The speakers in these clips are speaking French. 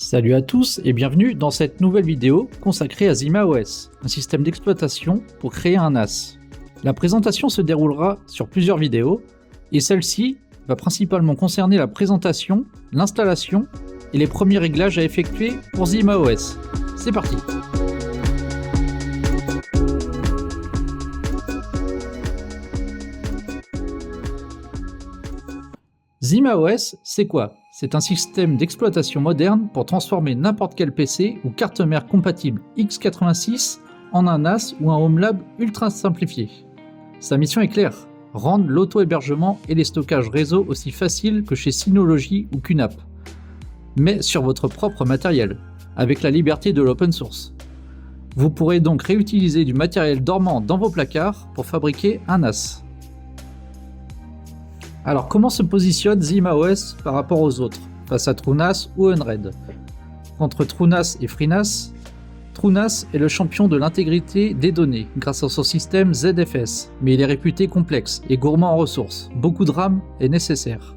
Salut à tous et bienvenue dans cette nouvelle vidéo consacrée à ZimaOS, un système d'exploitation pour créer un NAS. La présentation se déroulera sur plusieurs vidéos et celle-ci va principalement concerner la présentation, l'installation et les premiers réglages à effectuer pour ZimaOS. C'est parti! ZimaOS, c'est quoi? C'est un système d'exploitation moderne pour transformer n'importe quel PC ou carte mère compatible x86 en un NAS ou un HomeLab ultra simplifié. Sa mission est claire, rendre l'auto-hébergement et les stockages réseau aussi faciles que chez Synology ou QNAP, mais sur votre propre matériel, avec la liberté de l'open source. Vous pourrez donc réutiliser du matériel dormant dans vos placards pour fabriquer un NAS. Alors comment se positionne ZimaOS par rapport aux autres, face à TrueNAS ou Unraid? Entre TrueNAS et FreeNAS, TrueNAS est le champion de l'intégrité des données grâce à son système ZFS, mais il est réputé complexe et gourmand en ressources, beaucoup de RAM est nécessaire.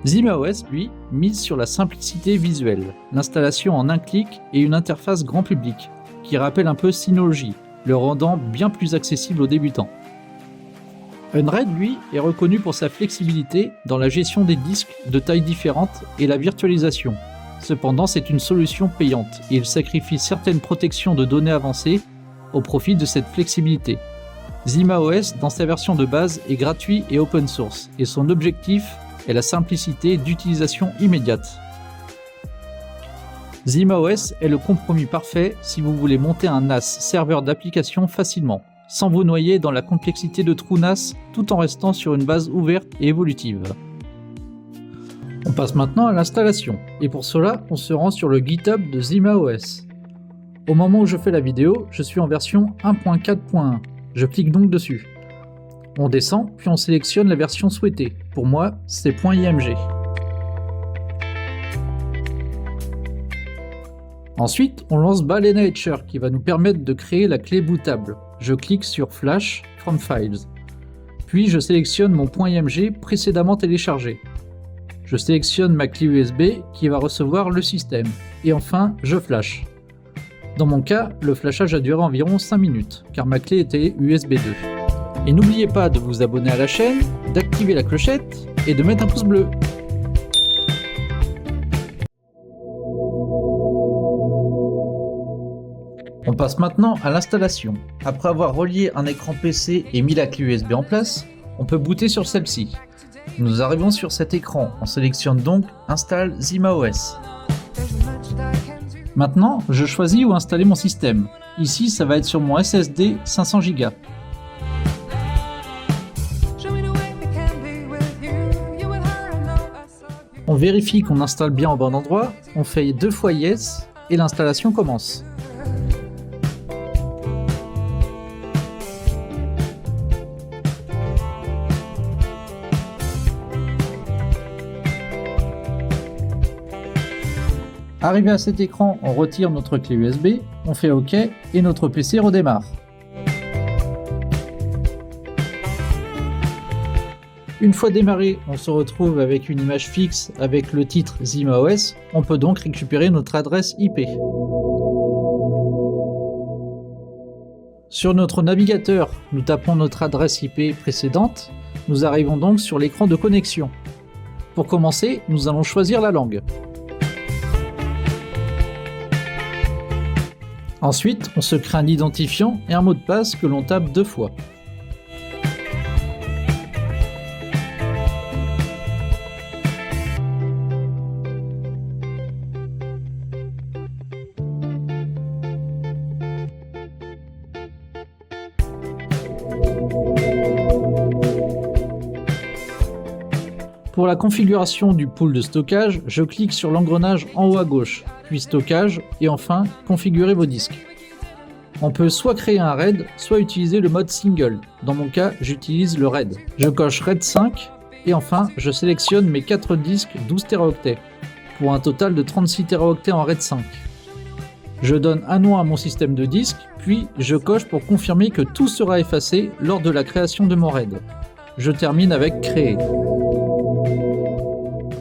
ZimaOS, lui, mise sur la simplicité visuelle, l'installation en un clic et une interface grand public, qui rappelle un peu Synology, le rendant bien plus accessible aux débutants. Unraid, lui, est reconnu pour sa flexibilité dans la gestion des disques de tailles différentes et la virtualisation. Cependant, c'est une solution payante et il sacrifie certaines protections de données avancées au profit de cette flexibilité. ZimaOS, dans sa version de base, est gratuit et open source et son objectif est la simplicité d'utilisation immédiate. ZimaOS est le compromis parfait si vous voulez monter un NAS serveur d'applications facilement, sans vous noyer dans la complexité de TrueNAS tout en restant sur une base ouverte et évolutive. On passe maintenant à l'installation, et pour cela, on se rend sur le GitHub de ZimaOS. Au moment où je fais la vidéo, je suis en version 1.4.1. Je clique donc dessus. On descend, puis on sélectionne la version souhaitée. Pour moi, c'est .img. Ensuite, on lance Balena Etcher qui va nous permettre de créer la clé bootable. Je clique sur Flash from Files. Puis je sélectionne mon .img précédemment téléchargé. Je sélectionne ma clé USB qui va recevoir le système. Et enfin, je flash. Dans mon cas, le flashage a duré environ 5 minutes, car ma clé était USB 2. Et n'oubliez pas de vous abonner à la chaîne, d'activer la clochette et de mettre un pouce bleu. On passe maintenant à l'installation. Après avoir relié un écran PC et mis la clé USB en place, on peut booter sur celle-ci. Nous arrivons sur cet écran, on sélectionne donc Install ZimaOS. Maintenant, je choisis où installer mon système. Ici, ça va être sur mon SSD 500 Go. On vérifie qu'on installe bien au bon endroit, on fait 2 fois Yes et l'installation commence. Arrivé à cet écran, on retire notre clé USB, on fait OK et notre PC redémarre. Une fois démarré, on se retrouve avec une image fixe avec le titre ZimaOS. On peut donc récupérer notre adresse IP. Sur notre navigateur, nous tapons notre adresse IP précédente. Nous arrivons donc sur l'écran de connexion. Pour commencer, nous allons choisir la langue. Ensuite, on se crée un identifiant et un mot de passe que l'on tape 2 fois. Pour la configuration du pool de stockage, je clique sur l'engrenage en haut à gauche, puis stockage et enfin configurer vos disques. On peut soit créer un RAID, soit utiliser le mode single. Dans mon cas, j'utilise le RAID. Je coche RAID 5 et enfin je sélectionne mes 4 disques 12 Teraoctets pour un total de 36 Teraoctets en RAID 5. Je donne un nom à mon système de disques, puis je coche pour confirmer que tout sera effacé lors de la création de mon RAID. Je termine avec créer.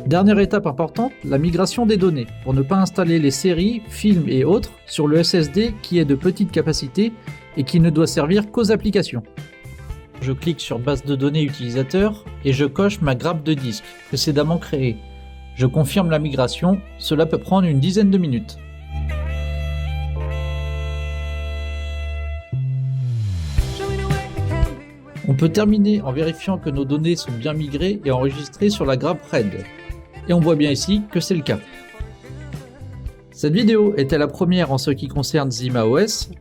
Dernière étape importante, la migration des données, pour ne pas installer les séries, films et autres sur le SSD qui est de petite capacité et qui ne doit servir qu'aux applications. Je clique sur base de données utilisateur et je coche ma grappe de disque précédemment créée. Je confirme la migration, cela peut prendre une dizaine de minutes. On peut terminer en vérifiant que nos données sont bien migrées et enregistrées sur la grappe RAID. Et on voit bien ici que c'est le cas. Cette vidéo était la première en ce qui concerne ZimaOS.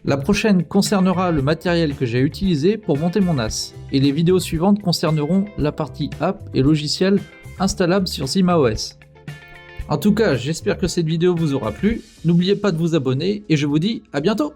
La prochaine concernera le matériel que j'ai utilisé pour monter mon NAS. Et les vidéos suivantes concerneront la partie app et logiciels installables sur ZimaOS. En tout cas, j'espère que cette vidéo vous aura plu. N'oubliez pas de vous abonner et je vous dis à bientôt!